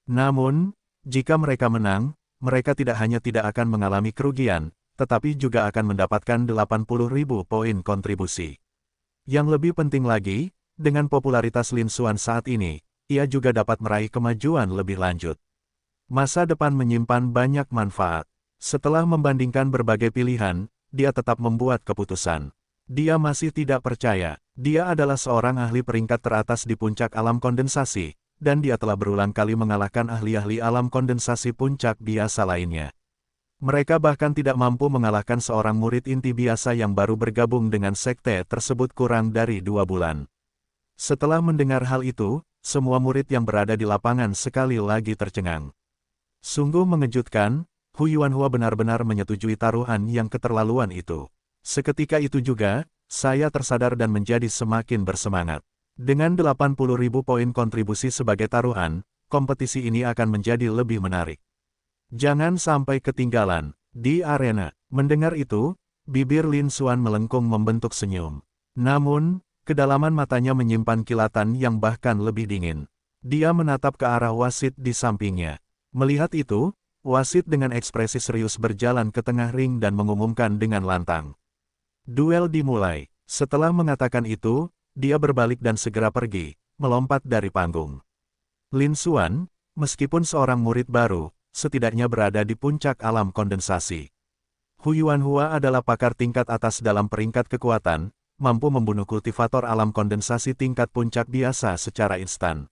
Namun, jika mereka menang, mereka tidak hanya tidak akan mengalami kerugian, tetapi juga akan mendapatkan 80.000 poin kontribusi. Yang lebih penting lagi, dengan popularitas Lin Xuan saat ini, ia juga dapat meraih kemajuan lebih lanjut. Masa depan menyimpan banyak manfaat. Setelah membandingkan berbagai pilihan, dia tetap membuat keputusan. Dia masih tidak percaya, dia adalah seorang ahli peringkat teratas di puncak alam kondensasi, dan dia telah berulang kali mengalahkan ahli-ahli alam kondensasi puncak biasa lainnya. Mereka bahkan tidak mampu mengalahkan seorang murid inti biasa yang baru bergabung dengan sekte tersebut kurang dari 2 bulan. Setelah mendengar hal itu, semua murid yang berada di lapangan sekali lagi tercengang. Sungguh mengejutkan, Hu Yuanhua benar-benar menyetujui taruhan yang keterlaluan itu. Seketika itu juga, saya tersadar dan menjadi semakin bersemangat. Dengan 80.000 poin kontribusi sebagai taruhan, kompetisi ini akan menjadi lebih menarik. Jangan sampai ketinggalan. Di arena, mendengar itu, bibir Lin Xuan melengkung membentuk senyum. Namun, kedalaman matanya menyimpan kilatan yang bahkan lebih dingin. Dia menatap ke arah wasit di sampingnya. Melihat itu, wasit dengan ekspresi serius berjalan ke tengah ring dan mengumumkan dengan lantang. Duel dimulai. Setelah mengatakan itu, dia berbalik dan segera pergi, melompat dari panggung. Lin Xuan, meskipun seorang murid baru, setidaknya berada di puncak alam kondensasi. Hu Yuanhua adalah pakar tingkat atas dalam peringkat kekuatan, mampu membunuh kultivator alam kondensasi tingkat puncak biasa secara instan.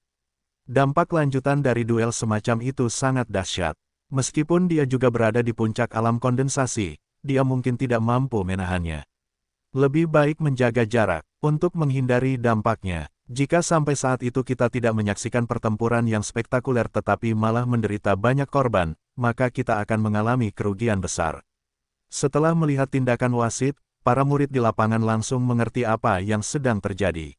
Dampak lanjutan dari duel semacam itu sangat dahsyat. Meskipun dia juga berada di puncak alam kondensasi, dia mungkin tidak mampu menahannya. Lebih baik menjaga jarak, untuk menghindari dampaknya. Jika sampai saat itu kita tidak menyaksikan pertempuran yang spektakuler tetapi malah menderita banyak korban, maka kita akan mengalami kerugian besar. Setelah melihat tindakan wasit, para murid di lapangan langsung mengerti apa yang sedang terjadi.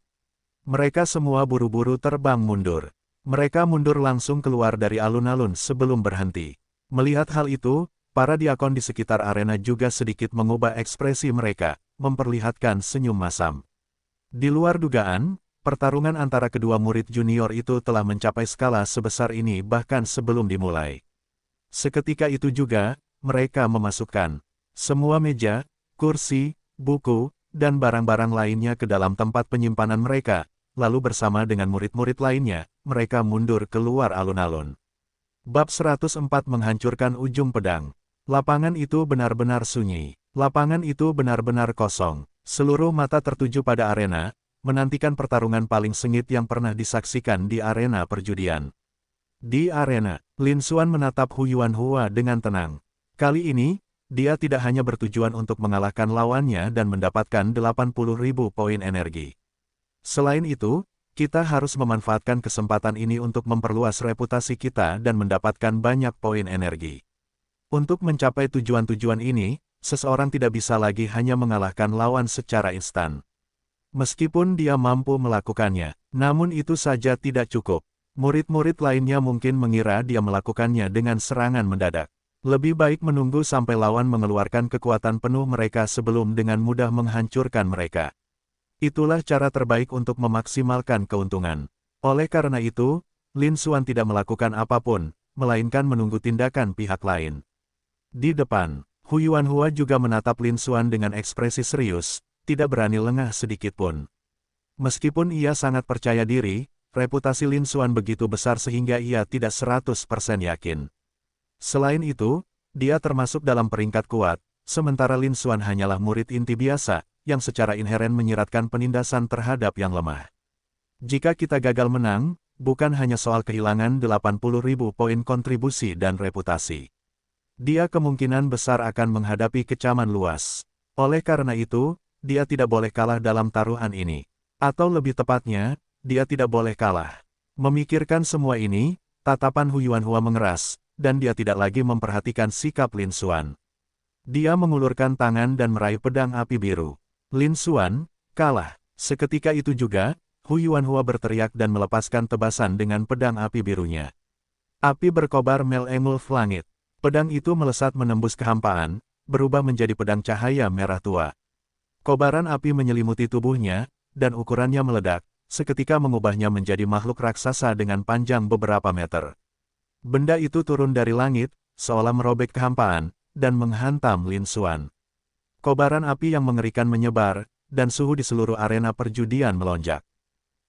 Mereka semua buru-buru terbang mundur. Mereka mundur langsung keluar dari alun-alun sebelum berhenti. Melihat hal itu, para diakon di sekitar arena juga sedikit mengubah ekspresi mereka, memperlihatkan senyum masam. Di luar dugaan, pertarungan antara kedua murid junior itu telah mencapai skala sebesar ini bahkan sebelum dimulai. Seketika itu juga, mereka memasukkan semua meja, kursi, buku, dan barang-barang lainnya ke dalam tempat penyimpanan mereka, lalu bersama dengan murid-murid lainnya, mereka mundur keluar alun-alun. Bab 104 menghancurkan ujung pedang. Lapangan itu benar-benar sunyi. Lapangan itu benar-benar kosong. Seluruh mata tertuju pada arena, menantikan pertarungan paling sengit yang pernah disaksikan di arena perjudian. Di arena, Lin Xuan menatap Hu Yuanhua dengan tenang. Kali ini, dia tidak hanya bertujuan untuk mengalahkan lawannya dan mendapatkan 80.000 poin energi. Selain itu, kita harus memanfaatkan kesempatan ini untuk memperluas reputasi kita dan mendapatkan banyak poin energi. Untuk mencapai tujuan-tujuan ini, seseorang tidak bisa lagi hanya mengalahkan lawan secara instan. Meskipun dia mampu melakukannya, namun itu saja tidak cukup. Murid-murid lainnya mungkin mengira dia melakukannya dengan serangan mendadak. Lebih baik menunggu sampai lawan mengeluarkan kekuatan penuh mereka sebelum dengan mudah menghancurkan mereka. Itulah cara terbaik untuk memaksimalkan keuntungan. Oleh karena itu, Lin Xuan tidak melakukan apapun, melainkan menunggu tindakan pihak lain. Di depan, Hu Yuanhua juga menatap Lin Xuan dengan ekspresi serius, tidak berani lengah sedikitpun. Meskipun ia sangat percaya diri, reputasi Lin Xuan begitu besar sehingga ia tidak 100% yakin. Selain itu, dia termasuk dalam peringkat kuat, sementara Lin Xuan hanyalah murid inti biasa, yang secara inheren menyiratkan penindasan terhadap yang lemah. Jika kita gagal menang, bukan hanya soal kehilangan 80.000 poin kontribusi dan reputasi. Dia kemungkinan besar akan menghadapi kecaman luas. Oleh karena itu, dia tidak boleh kalah dalam taruhan ini. Atau lebih tepatnya, dia tidak boleh kalah. Memikirkan semua ini, tatapan Hu Yuanhua mengeras, dan dia tidak lagi memperhatikan sikap Lin Xuan. Dia mengulurkan tangan dan meraih pedang api biru. Lin Xuan, kalah. Seketika itu juga, Hu Yuanhua berteriak dan melepaskan tebasan dengan pedang api birunya. Api berkobar melengulf langit. Pedang itu melesat menembus kehampaan, berubah menjadi pedang cahaya merah tua. Kobaran api menyelimuti tubuhnya, dan ukurannya meledak, seketika mengubahnya menjadi makhluk raksasa dengan panjang beberapa meter. Benda itu turun dari langit, seolah merobek kehampaan, dan menghantam Lin Xuan. Kobaran api yang mengerikan menyebar, dan suhu di seluruh arena perjudian melonjak.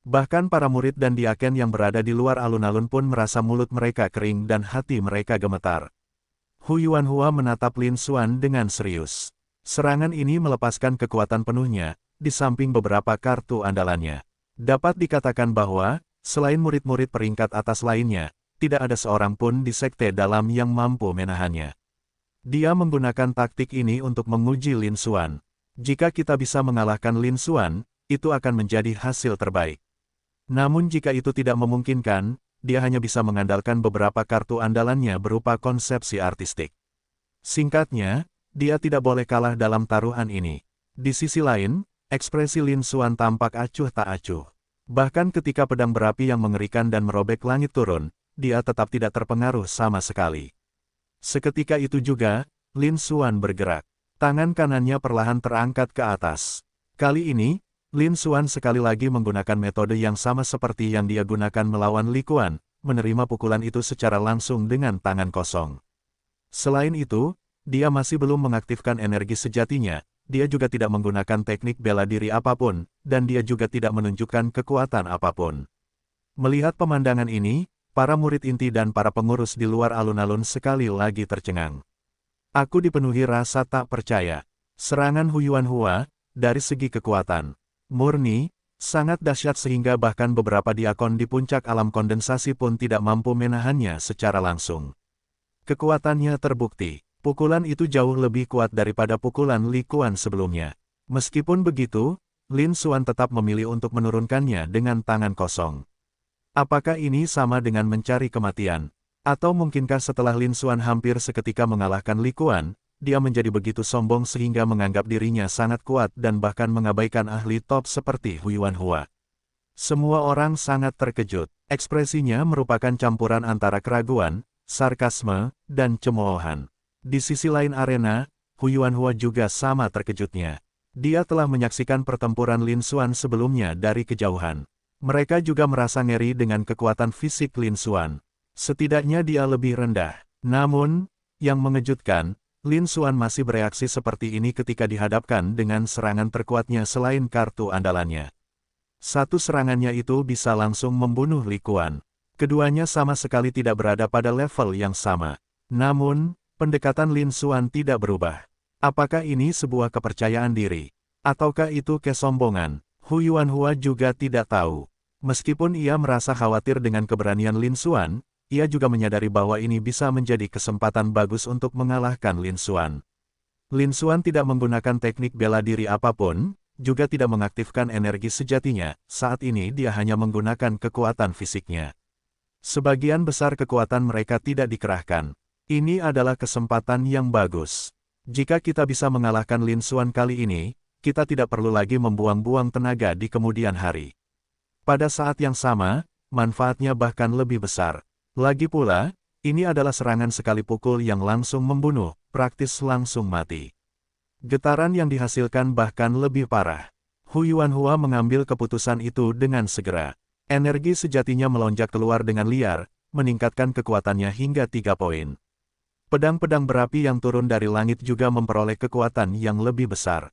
Bahkan para murid dan diaken yang berada di luar alun-alun pun merasa mulut mereka kering dan hati mereka gemetar. Hu Yuanhua menatap Lin Xuan dengan serius. Serangan ini melepaskan kekuatan penuhnya, di samping beberapa kartu andalannya. Dapat dikatakan bahwa, selain murid-murid peringkat atas lainnya, tidak ada seorang pun di sekte dalam yang mampu menahannya. Dia menggunakan taktik ini untuk menguji Lin Xuan. Jika kita bisa mengalahkan Lin Xuan, itu akan menjadi hasil terbaik. Namun jika itu tidak memungkinkan, dia hanya bisa mengandalkan beberapa kartu andalannya berupa konsepsi artistik. Singkatnya, dia tidak boleh kalah dalam taruhan ini. Di sisi lain, ekspresi Lin Xuan tampak acuh tak acuh. Bahkan ketika pedang berapi yang mengerikan dan merobek langit turun, dia tetap tidak terpengaruh sama sekali. Seketika itu juga, Lin Xuan bergerak. Tangan kanannya perlahan terangkat ke atas. Kali ini, Lin Xuan sekali lagi menggunakan metode yang sama seperti yang dia gunakan melawan Li Quan, menerima pukulan itu secara langsung dengan tangan kosong. Selain itu, dia masih belum mengaktifkan energi sejatinya, dia juga tidak menggunakan teknik bela diri apapun, dan dia juga tidak menunjukkan kekuatan apapun. Melihat pemandangan ini, para murid inti dan para pengurus di luar alun-alun sekali lagi tercengang. Aku dipenuhi rasa tak percaya. Serangan Hu Yuanhua, dari segi kekuatan murni, sangat dahsyat sehingga bahkan beberapa diakon di puncak alam kondensasi pun tidak mampu menahannya secara langsung. Kekuatannya terbukti. Pukulan itu jauh lebih kuat daripada pukulan Li Quan sebelumnya. Meskipun begitu, Lin Xuan tetap memilih untuk menurunkannya dengan tangan kosong. Apakah ini sama dengan mencari kematian? Atau mungkinkah setelah Lin Xuan hampir seketika mengalahkan Li Quan, dia menjadi begitu sombong sehingga menganggap dirinya sangat kuat dan bahkan mengabaikan ahli top seperti Hu Yuanhua? Semua orang sangat terkejut. Ekspresinya merupakan campuran antara keraguan, sarkasme, dan cemoohan. Di sisi lain arena, Hu Yuanhua juga sama terkejutnya. Dia telah menyaksikan pertempuran Lin Xuan sebelumnya dari kejauhan. Mereka juga merasa ngeri dengan kekuatan fisik Lin Xuan. Setidaknya dia lebih rendah. Namun, yang mengejutkan, Lin Xuan masih bereaksi seperti ini ketika dihadapkan dengan serangan terkuatnya selain kartu andalannya. Satu serangannya itu bisa langsung membunuh Li Quan. Keduanya sama sekali tidak berada pada level yang sama. Namun, pendekatan Lin Xuan tidak berubah. Apakah ini sebuah kepercayaan diri? Ataukah itu kesombongan? Hu Yuanhua juga tidak tahu. Meskipun ia merasa khawatir dengan keberanian Lin Xuan, ia juga menyadari bahwa ini bisa menjadi kesempatan bagus untuk mengalahkan Lin Xuan. Lin Xuan tidak menggunakan teknik bela diri apapun, juga tidak mengaktifkan energi sejatinya, saat ini dia hanya menggunakan kekuatan fisiknya. Sebagian besar kekuatan mereka tidak dikerahkan. Ini adalah kesempatan yang bagus. Jika kita bisa mengalahkan Lin Xuan kali ini, kita tidak perlu lagi membuang-buang tenaga di kemudian hari. Pada saat yang sama, manfaatnya bahkan lebih besar. Lagi pula, ini adalah serangan sekali pukul yang langsung membunuh, praktis langsung mati. Getaran yang dihasilkan bahkan lebih parah. Hu Yuanhua mengambil keputusan itu dengan segera. Energi sejatinya melonjak keluar dengan liar, meningkatkan kekuatannya hingga 3 poin. Pedang-pedang berapi yang turun dari langit juga memperoleh kekuatan yang lebih besar.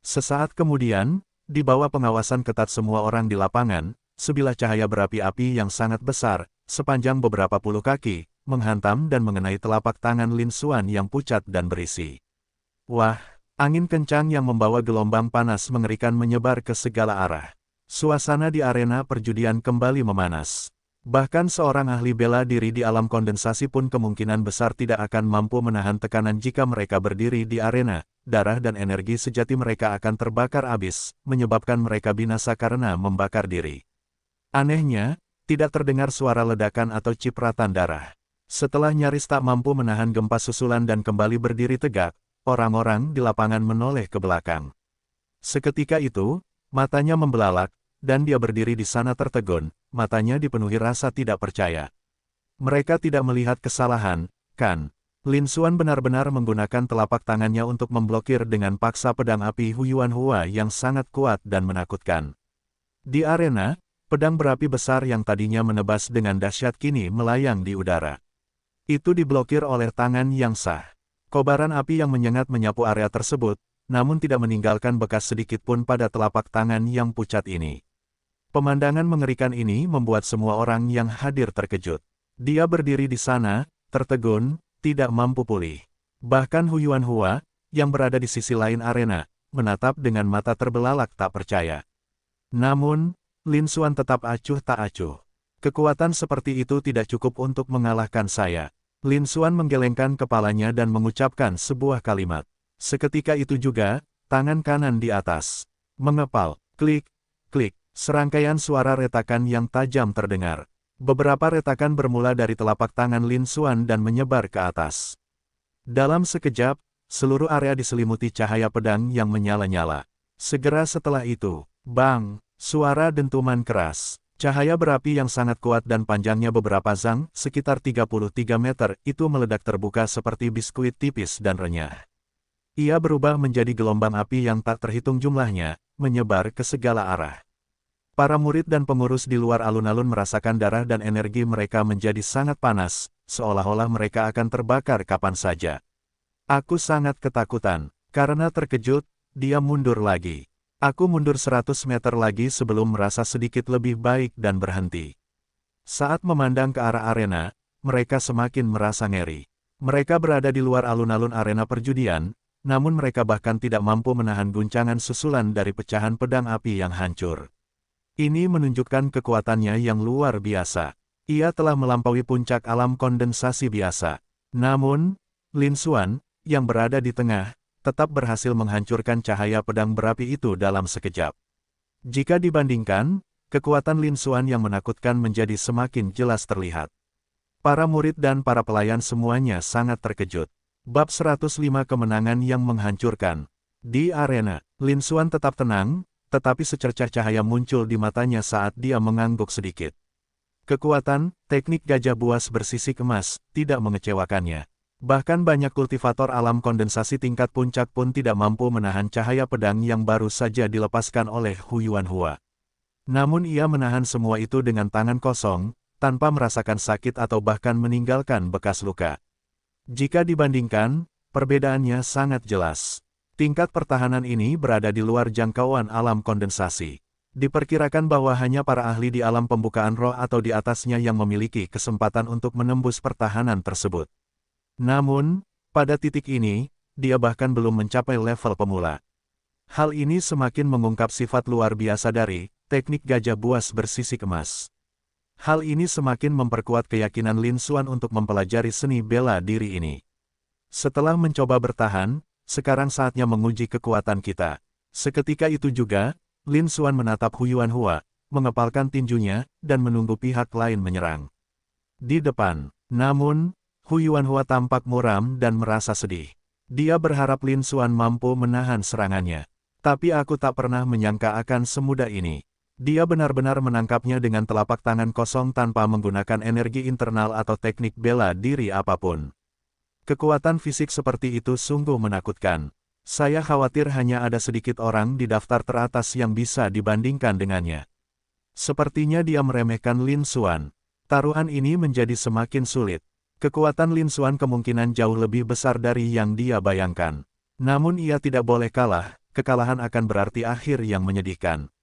Sesaat kemudian, di bawah pengawasan ketat semua orang di lapangan, sebilah cahaya berapi-api yang sangat besar, sepanjang beberapa puluh kaki, menghantam dan mengenai telapak tangan Lin Xuan yang pucat dan berisi. Wah, angin kencang yang membawa gelombang panas mengerikan menyebar ke segala arah. Suasana di arena perjudian kembali memanas. Bahkan seorang ahli bela diri di alam kondensasi pun kemungkinan besar tidak akan mampu menahan tekanan jika mereka berdiri di arena. Darah dan energi sejati mereka akan terbakar habis, menyebabkan mereka binasa karena membakar diri. Anehnya, tidak terdengar suara ledakan atau cipratan darah. Setelah nyaris tak mampu menahan gempa susulan dan kembali berdiri tegak, orang-orang di lapangan menoleh ke belakang. Seketika itu, matanya membelalak, dan dia berdiri di sana tertegun, matanya dipenuhi rasa tidak percaya. Mereka tidak melihat kesalahan, kan? Lin Xuan benar-benar menggunakan telapak tangannya untuk memblokir dengan paksa pedang api Huyuan Hua yang sangat kuat dan menakutkan. Di arena, pedang berapi besar yang tadinya menebas dengan dahsyat kini melayang di udara. Itu diblokir oleh tangan yang sah. Kobaran api yang menyengat menyapu area tersebut, namun tidak meninggalkan bekas sedikit pun pada telapak tangan yang pucat ini. Pemandangan mengerikan ini membuat semua orang yang hadir terkejut. Dia berdiri di sana, tertegun, tidak mampu pulih. Bahkan Huyuan Hua, yang berada di sisi lain arena, menatap dengan mata terbelalak tak percaya. Namun, Lin Xuan tetap acuh tak acuh. Kekuatan seperti itu tidak cukup untuk mengalahkan saya. Lin Xuan menggelengkan kepalanya dan mengucapkan sebuah kalimat. Seketika itu juga, tangan kanan di atas. Mengepal, klik, klik. Serangkaian suara retakan yang tajam terdengar. Beberapa retakan bermula dari telapak tangan Lin Xuan dan menyebar ke atas. Dalam sekejap, seluruh area diselimuti cahaya pedang yang menyala-nyala. Segera setelah itu, bang, suara dentuman keras. Cahaya berapi yang sangat kuat dan panjangnya beberapa zang, sekitar 33 meter, itu meledak terbuka seperti biskuit tipis dan renyah. Ia berubah menjadi gelombang api yang tak terhitung jumlahnya, menyebar ke segala arah. Para murid dan pengurus di luar alun-alun merasakan darah dan energi mereka menjadi sangat panas, seolah-olah mereka akan terbakar kapan saja. Aku sangat ketakutan. Karena terkejut, dia mundur lagi. Aku mundur 100 meter lagi sebelum merasa sedikit lebih baik dan berhenti. Saat memandang ke arah arena, mereka semakin merasa ngeri. Mereka berada di luar alun-alun arena perjudian, namun mereka bahkan tidak mampu menahan guncangan susulan dari pecahan pedang api yang hancur. Ini menunjukkan kekuatannya yang luar biasa. Ia telah melampaui puncak alam kondensasi biasa. Namun, Lin Xuan, yang berada di tengah, tetap berhasil menghancurkan cahaya pedang berapi itu dalam sekejap. Jika dibandingkan, kekuatan Lin Xuan yang menakutkan menjadi semakin jelas terlihat. Para murid dan para pelayan semuanya sangat terkejut. Bab 105 Kemenangan yang Menghancurkan. Di arena, Lin Xuan tetap tenang, tetapi secercah cahaya muncul di matanya saat dia mengangguk sedikit. Kekuatan, teknik gajah buas bersisik emas, tidak mengecewakannya. Bahkan banyak kultivator alam kondensasi tingkat puncak pun tidak mampu menahan cahaya pedang yang baru saja dilepaskan oleh Huyuan Hua. Namun ia menahan semua itu dengan tangan kosong, tanpa merasakan sakit atau bahkan meninggalkan bekas luka. Jika dibandingkan, perbedaannya sangat jelas. Tingkat pertahanan ini berada di luar jangkauan alam kondensasi. Diperkirakan bahwa hanya para ahli di alam pembukaan roh atau di atasnya yang memiliki kesempatan untuk menembus pertahanan tersebut. Namun, pada titik ini, dia bahkan belum mencapai level pemula. Hal ini semakin mengungkap sifat luar biasa dari teknik gajah buas bersisik emas. Hal ini semakin memperkuat keyakinan Lin Xuan untuk mempelajari seni bela diri ini. Setelah mencoba bertahan, sekarang saatnya menguji kekuatan kita. Seketika itu juga, Lin Xuan menatap Huyuan Hua, mengepalkan tinjunya, dan menunggu pihak lain menyerang. Di depan, namun, Huyuan Hua tampak muram dan merasa sedih. Dia berharap Lin Xuan mampu menahan serangannya. Tapi aku tak pernah menyangka akan semudah ini. Dia benar-benar menangkapnya dengan telapak tangan kosong tanpa menggunakan energi internal atau teknik bela diri apapun. Kekuatan fisik seperti itu sungguh menakutkan. Saya khawatir hanya ada sedikit orang di daftar teratas yang bisa dibandingkan dengannya. Sepertinya dia meremehkan Lin Xuan. Taruhan ini menjadi semakin sulit. Kekuatan Lin Xuan kemungkinan jauh lebih besar dari yang dia bayangkan. Namun ia tidak boleh kalah, kekalahan akan berarti akhir yang menyedihkan.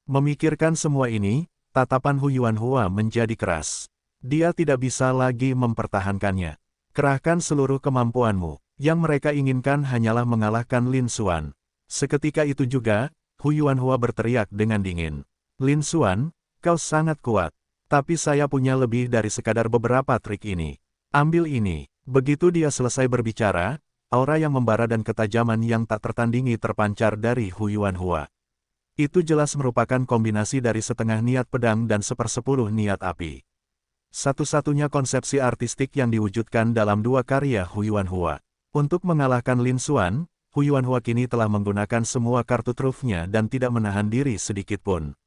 Memikirkan semua ini, Tatapan Hu Yuanhua menjadi keras. Dia tidak bisa lagi mempertahankannya. Kerahkan seluruh kemampuanmu. Yang mereka inginkan hanyalah mengalahkan Lin Xuan. Seketika itu juga, Hu Yuanhua berteriak dengan dingin. Lin Xuan, kau sangat kuat. Tapi saya punya lebih dari sekadar beberapa trik ini. Ambil ini. Begitu dia selesai berbicara, aura yang membara dan ketajaman yang tak tertandingi terpancar dari Hu Yuanhua. Itu jelas merupakan kombinasi dari setengah niat pedang dan sepersepuluh niat api. Satu-satunya konsepsi artistik yang diwujudkan dalam dua karya Hu Yuanhua. Untuk mengalahkan Lin Xuan, Hu Yuanhua kini telah menggunakan semua kartu trufnya dan tidak menahan diri sedikitpun.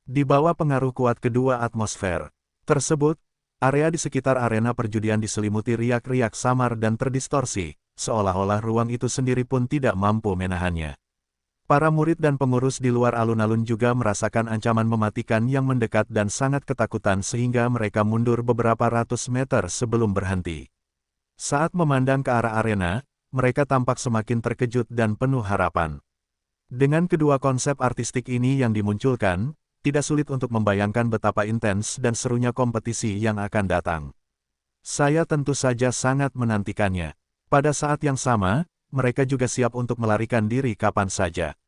Di bawah pengaruh kuat kedua atmosfer tersebut, area di sekitar arena perjudian diselimuti riak-riak samar dan terdistorsi, seolah-olah ruang itu sendiri pun tidak mampu menahannya. Para murid dan pengurus di luar alun-alun juga merasakan ancaman mematikan yang mendekat dan sangat ketakutan sehingga mereka mundur beberapa ratus meter sebelum berhenti. Saat memandang ke arah arena, mereka tampak semakin terkejut dan penuh harapan. Dengan kedua konsep artistik ini yang dimunculkan, tidak sulit untuk membayangkan betapa intens dan serunya kompetisi yang akan datang. Saya tentu saja sangat menantikannya. Pada saat yang sama, mereka juga siap untuk melarikan diri kapan saja.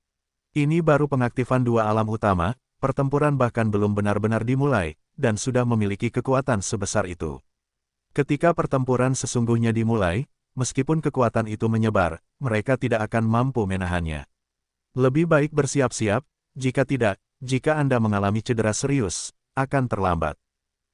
Ini baru pengaktifan dua alam utama, pertempuran bahkan belum benar-benar dimulai, dan sudah memiliki kekuatan sebesar itu. Ketika pertempuran sesungguhnya dimulai, meskipun kekuatan itu menyebar, mereka tidak akan mampu menahannya. Lebih baik bersiap-siap, jika tidak, jika Anda mengalami cedera serius, akan terlambat.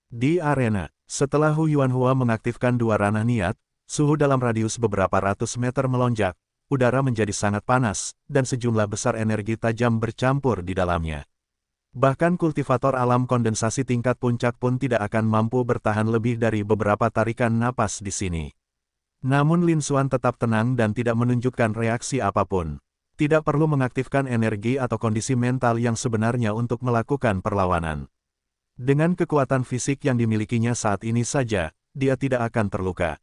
Di arena, setelah Hu Yuanhua mengaktifkan dua ranah niat, suhu dalam radius beberapa ratus meter melonjak, udara menjadi sangat panas, dan sejumlah besar energi tajam bercampur di dalamnya. Bahkan kultivator alam kondensasi tingkat puncak pun tidak akan mampu bertahan lebih dari beberapa tarikan napas di sini. Namun Lin Xuan tetap tenang dan tidak menunjukkan reaksi apapun. Tidak perlu mengaktifkan energi atau kondisi mental yang sebenarnya untuk melakukan perlawanan. Dengan kekuatan fisik yang dimilikinya saat ini saja, dia tidak akan terluka.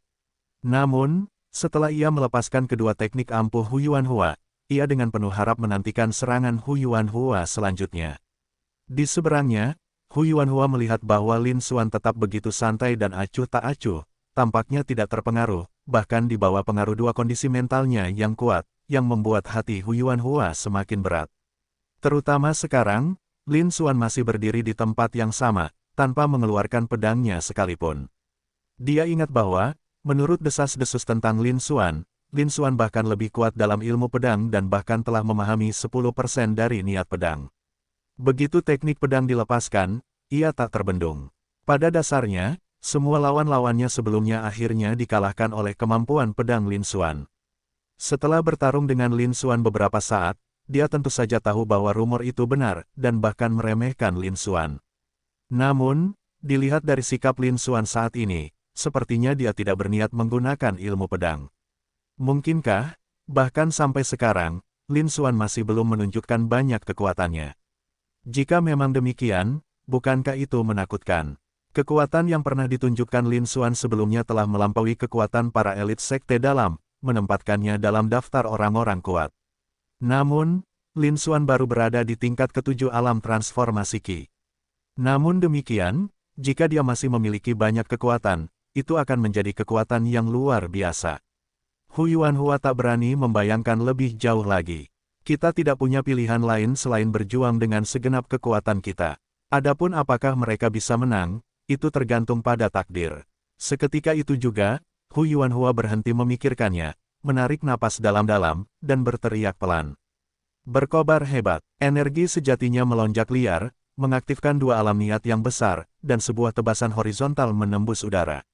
Namun, setelah ia melepaskan kedua teknik ampuh Hu Yuanhua, ia dengan penuh harap menantikan serangan Hu Yuanhua selanjutnya. Di seberangnya, Hu Yuanhua melihat bahwa Lin Xuan tetap begitu santai dan acuh tak acuh, tampaknya tidak terpengaruh, bahkan di bawah pengaruh dua kondisi mentalnya yang kuat, yang membuat hati Hu Yuanhua semakin berat. Terutama sekarang, Lin Xuan masih berdiri di tempat yang sama, tanpa mengeluarkan pedangnya sekalipun. Dia ingat bahwa, menurut desas-desus tentang Lin Xuan bahkan lebih kuat dalam ilmu pedang dan bahkan telah memahami 10% dari niat pedang. Begitu teknik pedang dilepaskan, ia tak terbendung. Pada dasarnya, semua lawan-lawannya sebelumnya akhirnya dikalahkan oleh kemampuan pedang Lin Xuan. Setelah bertarung dengan Lin Xuan beberapa saat, dia tentu saja tahu bahwa rumor itu benar, dan bahkan meremehkan Lin Xuan. Namun, dilihat dari sikap Lin Xuan saat ini, sepertinya dia tidak berniat menggunakan ilmu pedang. Mungkinkah, bahkan sampai sekarang, Lin Xuan masih belum menunjukkan banyak kekuatannya. Jika memang demikian, bukankah itu menakutkan? Kekuatan yang pernah ditunjukkan Lin Xuan sebelumnya telah melampaui kekuatan para elit sekte dalam, menempatkannya dalam daftar orang-orang kuat. Namun, Lin Xuan baru berada di tingkat ketujuh alam transformasi Qi. Namun demikian, jika dia masih memiliki banyak kekuatan, itu akan menjadi kekuatan yang luar biasa. Hu Yuanhua tak berani membayangkan lebih jauh lagi. Kita tidak punya pilihan lain selain berjuang dengan segenap kekuatan kita. Adapun apakah mereka bisa menang, itu tergantung pada takdir. Seketika itu juga, Hu Yuanhua berhenti memikirkannya, menarik napas dalam-dalam, dan berteriak pelan. Berkobar hebat, energi sejatinya melonjak liar, mengaktifkan dua alam niat yang besar, dan sebuah tebasan horizontal menembus udara.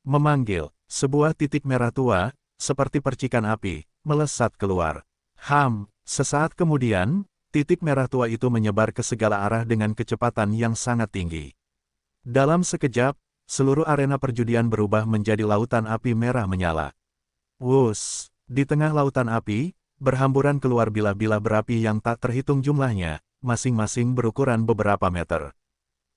Memanggil, sebuah titik merah tua, seperti percikan api, melesat keluar. Sesaat kemudian, titik merah tua itu menyebar ke segala arah dengan kecepatan yang sangat tinggi. Dalam sekejap, seluruh arena perjudian berubah menjadi lautan api merah menyala. Wus! Di tengah lautan api, berhamburan keluar bilah-bilah berapi yang tak terhitung jumlahnya, masing-masing berukuran beberapa meter.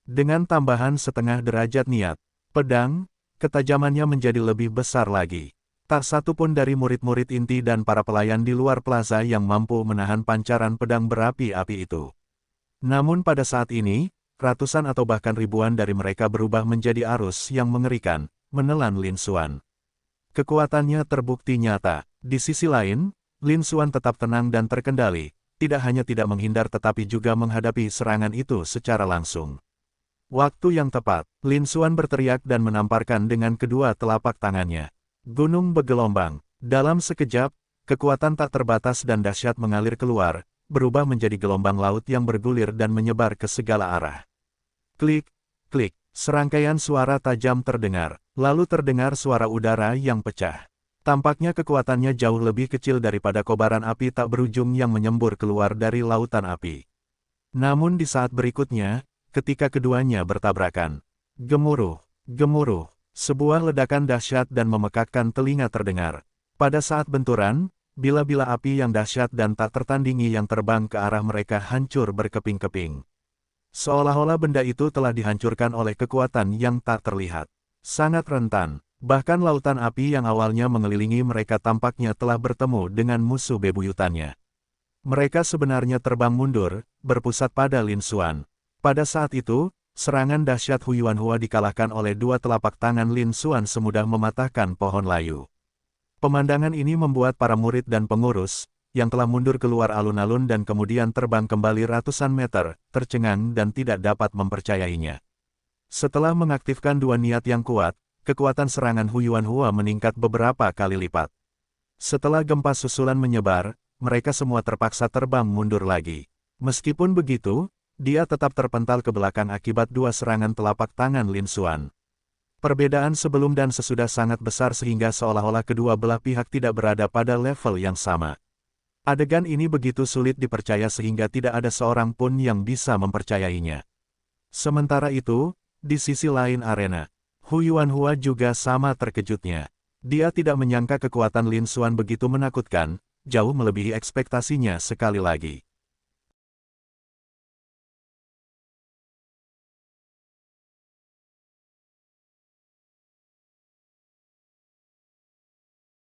Dengan tambahan setengah derajat niat, pedang, ketajamannya menjadi lebih besar lagi. Tak satu pun dari murid-murid inti dan para pelayan di luar plaza yang mampu menahan pancaran pedang berapi-api itu. Namun pada saat ini, ratusan atau bahkan ribuan dari mereka berubah menjadi arus yang mengerikan, menelan Lin Xuan. Kekuatannya terbukti nyata. Di sisi lain, Lin Xuan tetap tenang dan terkendali, tidak hanya tidak menghindar tetapi juga menghadapi serangan itu secara langsung. Waktu yang tepat, Lin Xuan berteriak dan menamparkan dengan kedua telapak tangannya. Gunung bergelombang. Dalam sekejap, kekuatan tak terbatas dan dahsyat mengalir keluar, berubah menjadi gelombang laut yang bergulir dan menyebar ke segala arah. Klik, klik, serangkaian suara tajam terdengar, lalu terdengar suara udara yang pecah. Tampaknya kekuatannya jauh lebih kecil daripada kobaran api tak berujung yang menyembur keluar dari lautan api. Namun di saat berikutnya, ketika keduanya bertabrakan, gemuruh, gemuruh, sebuah ledakan dahsyat dan memekakkan telinga terdengar. Pada saat benturan, bila-bila api yang dahsyat dan tak tertandingi yang terbang ke arah mereka hancur berkeping-keping. Seolah-olah benda itu telah dihancurkan oleh kekuatan yang tak terlihat. Sangat rentan, bahkan lautan api yang awalnya mengelilingi mereka tampaknya telah bertemu dengan musuh bebuyutannya. Mereka sebenarnya terbang mundur, berpusat pada Lin Xuan. Pada saat itu, serangan dahsyat Huyuan Hua dikalahkan oleh dua telapak tangan Lin Xuan semudah mematahkan pohon layu. Pemandangan ini membuat para murid dan pengurus, yang telah mundur keluar alun-alun dan kemudian terbang kembali ratusan meter, tercengang dan tidak dapat mempercayainya. Setelah mengaktifkan dua niat yang kuat, kekuatan serangan Huyuan Hua meningkat beberapa kali lipat. Setelah gempa susulan menyebar, mereka semua terpaksa terbang mundur lagi. Meskipun begitu, dia tetap terpental ke belakang akibat dua serangan telapak tangan Lin Xuan. Perbedaan sebelum dan sesudah sangat besar sehingga seolah-olah kedua belah pihak tidak berada pada level yang sama. Adegan ini begitu sulit dipercaya sehingga tidak ada seorang pun yang bisa mempercayainya. Sementara itu, di sisi lain arena, Huyuan Hua juga sama terkejutnya. Dia tidak menyangka kekuatan Lin Xuan begitu menakutkan, jauh melebihi ekspektasinya sekali lagi.